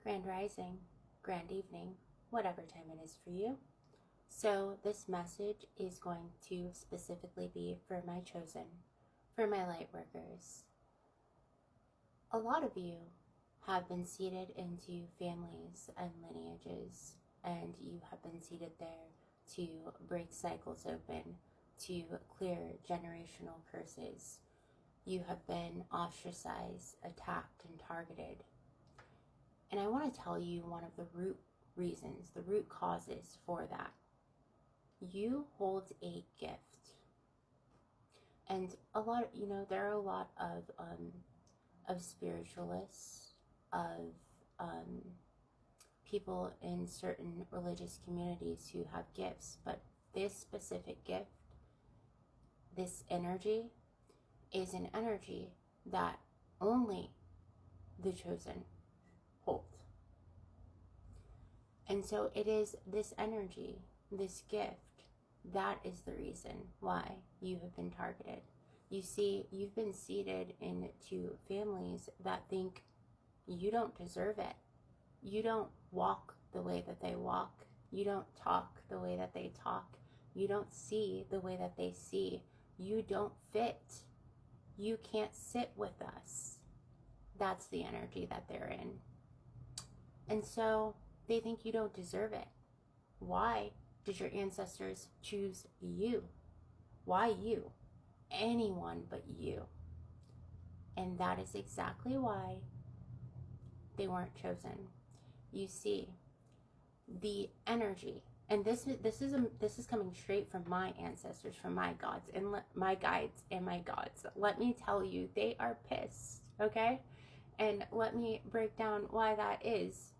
Grand rising, grand evening, whatever time it is for you. So, this message is going to specifically be for my chosen, for my light workers. A lot of you have been seeded into families and lineages, and you have been seeded there to break cycles open, to clear generational curses. You have been ostracized, attacked, and targeted. And I want to tell you one of the root reasons, the root causes for that. You hold a gift. And there are a lot of spiritualists, of people in certain religious communities who have gifts, but this specific gift, this energy, is an energy that only the chosen hold. And so it is this energy, this gift, that is the reason why you have been targeted. You see, you've been seeded into families that think you don't deserve it. You don't walk the way that they walk. You don't talk the way that they talk. You don't see the way that they see. You don't fit. You can't sit with us. That's the energy that they're in. And so they think you don't deserve it. Why did your ancestors choose you? Why you? Anyone but you. And that is exactly why they weren't chosen. You see, the energy, and this is coming straight from my ancestors, from my gods and my guides and my gods. Let me tell you, they are pissed, okay? And let me break down why that is.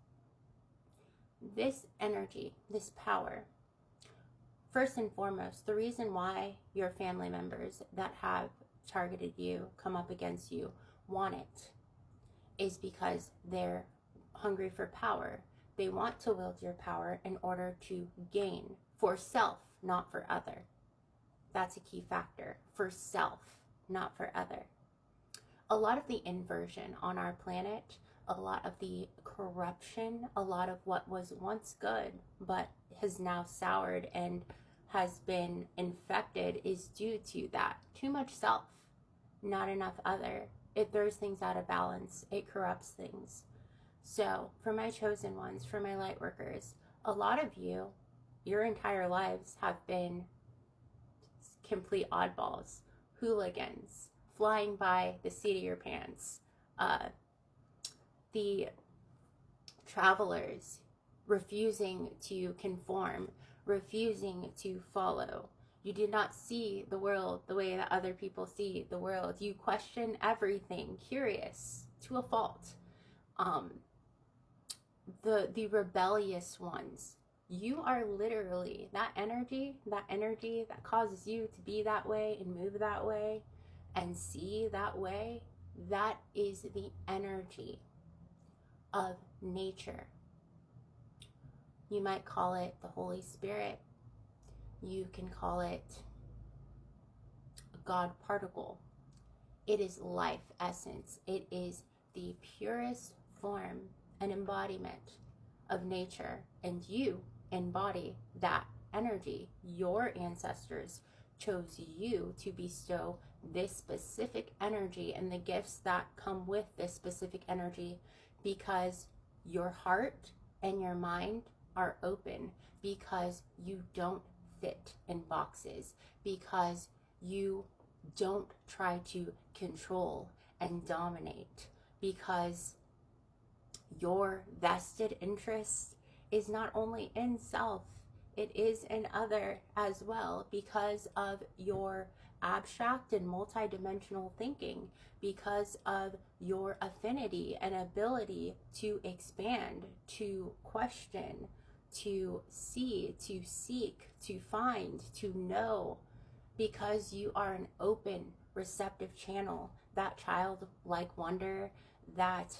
This energy, this power, first and foremost, the reason why your family members that have targeted you, come up against you, want it, is because they're hungry for power. They want to wield your power in order to gain for self, not for other. That's a key factor. For self, not for other. A lot of the inversion on our planet, a lot of the corruption, a lot of what was once good but has now soured and has been infected is due to that. Too much self, not enough other. It throws things out of balance. It corrupts things. So for my chosen ones, for my light workers, a lot of you, your entire lives have been complete oddballs, hooligans, flying by the seat of your pants, the travelers, refusing to conform, refusing to follow. You did not see the world the way that other people see the world. You question everything, curious to a fault. The rebellious ones, you are literally that energy that causes you to be that way and move that way and see that way. That is the energy of nature. You might call it the Holy Spirit. You can call it God particle. It is life essence. It is the purest form and embodiment of nature, and you embody that energy. Your ancestors chose you to bestow this specific energy and the gifts that come with this specific energy because your heart and your mind are open, because you don't fit in boxes, because you don't try to control and dominate, because your vested interest is not only in self, it is in other as well, because of your abstract and multidimensional thinking, because of your affinity and ability to expand, to question, to see, to seek, to find, to know, because you are an open, receptive channel, that childlike wonder, that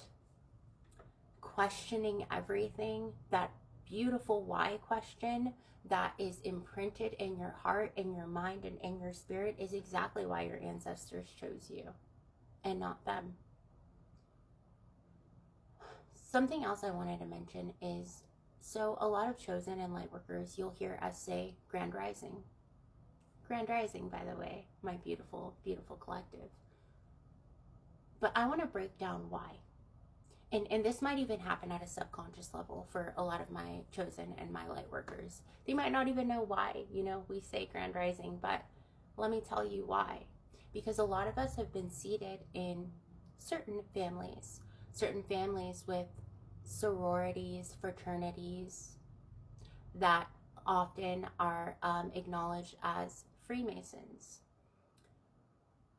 questioning everything, that beautiful why question that is imprinted in your heart, in your mind, and in your spirit is exactly why your ancestors chose you and not them. Something else I wanted to mention is, so a lot of chosen and light workers, you'll hear us say Grand Rising. Grand Rising, by the way, my beautiful, beautiful collective. But I want to break down why. And this might even happen at a subconscious level for a lot of my chosen and my light workers. They might not even know why, you know, we say Grand Rising, but let me tell you why. Because a lot of us have been seated in certain families with sororities, fraternities that often are acknowledged as Freemasons.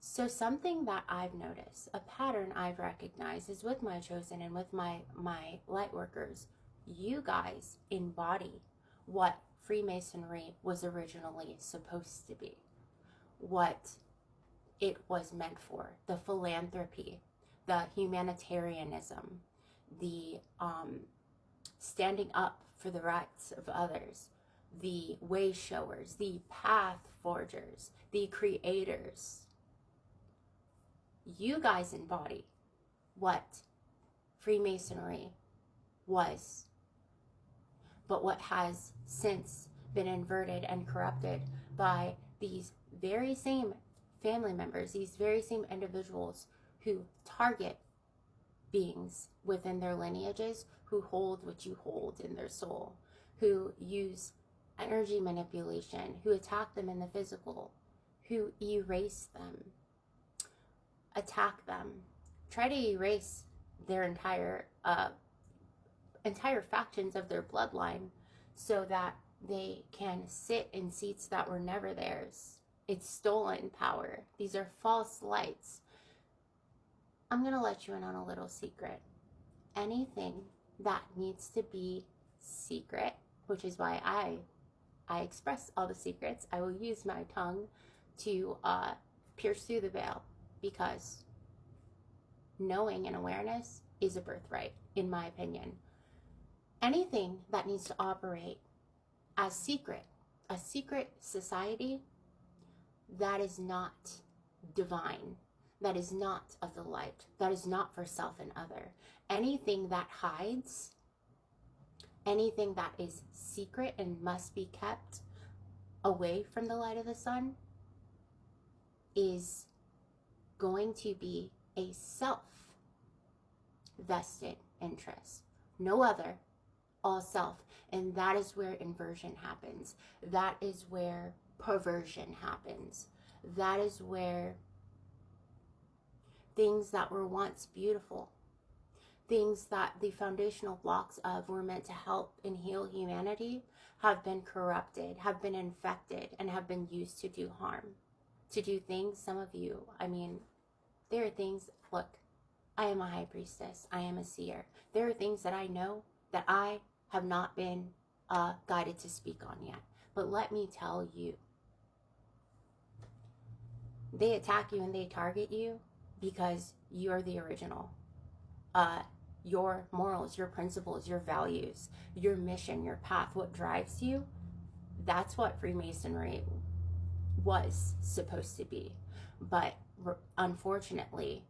So something that I've noticed, a pattern I've recognized, is with my chosen and with my light workers, you guys embody what Freemasonry was originally supposed to be, what it was meant for, the philanthropy, the humanitarianism, the standing up for the rights of others, the way showers, the path forgers, the creators. You guys embody what Freemasonry was, but what has since been inverted and corrupted by these very same family members, these very same individuals who target beings within their lineages, who hold what you hold in their soul, who use energy manipulation, who attack them in the physical, who erase them, attack them, try to erase their entire factions of their bloodline so that they can sit in seats that were never theirs. It's stolen power. These are false lights. I'm going to let you in on a little secret. Anything that needs to be secret, which is why I express all the secrets, I will use my tongue to pierce through the veil, because knowing and awareness is a birthright, in my opinion. Anything that needs to operate as secret, a secret society, that is not divine, that is not of the light, that is not for self and other. Anything that hides, anything that is secret and must be kept away from the light of the sun, is going to be a self-vested interest. No other, all self. And that is where inversion happens. That is where perversion happens. That is where things that were once beautiful, things that the foundational blocks of were meant to help and heal humanity, have been corrupted, have been infected, and have been used to do harm, to do things. Some of you, I mean, there are things, look, I am a high priestess, I am a seer. There are things that I know that I have not been guided to speak on yet. But let me tell you, they attack you and they target you because you're the original. Your morals, your principles, your values, your mission, your path, what drives you, that's what Freemasonry was supposed to be. But unfortunately,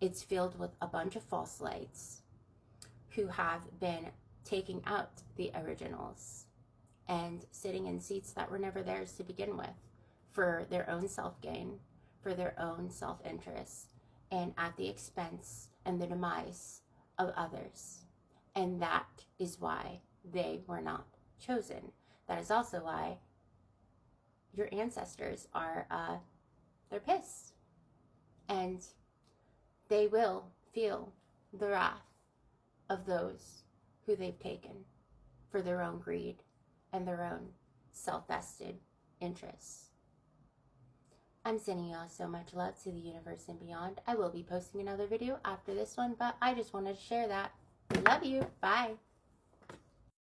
it's filled with a bunch of false lights who have been taking out the originals and sitting in seats that were never theirs to begin with, for their own self-gain, for their own self-interest, and at the expense and the demise of others. And that is why they were not chosen. That is also why your ancestors are, they're pissed. And they will feel the wrath of those who they've taken for their own greed and their own self-vested interests. I'm sending y'all so much love to the universe and beyond. I will be posting another video after this one, but I just wanted to share that. Love you. Bye.